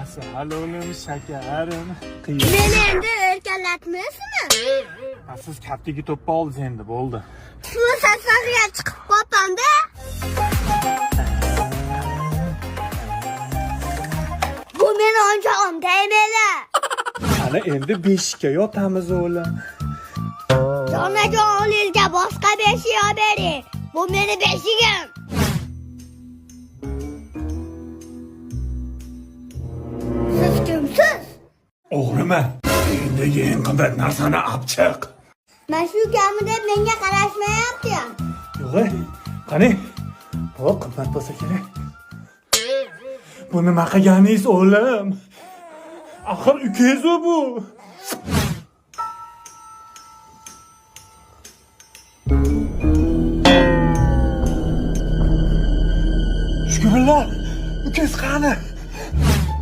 Asal oğlum, shakarim. Meni endi erkalatmaysizmi? Siz kaptagi to'ppa oldingiz endi, bo'ldi. Shu safarga chiqib qoldim-da. Bu meni o'yinchog'im deymaydi. Ana endi beshikka yotamiz o'g'lim. Jonajon o'g'lingizga boshqa beshik bering. Bu meni beshigim. Siz kimsiz? O'g'riman. Uyingdagi eng qimmat narsani olib chiq. Men shu kami deb menga qarashmayapti. Yo'q, qani? Bu qimmat bo'lsa kerak. Bu nima qilganingiz o'g'lim? Axir ukangiz bu. Shukrullah, ukangiz qani?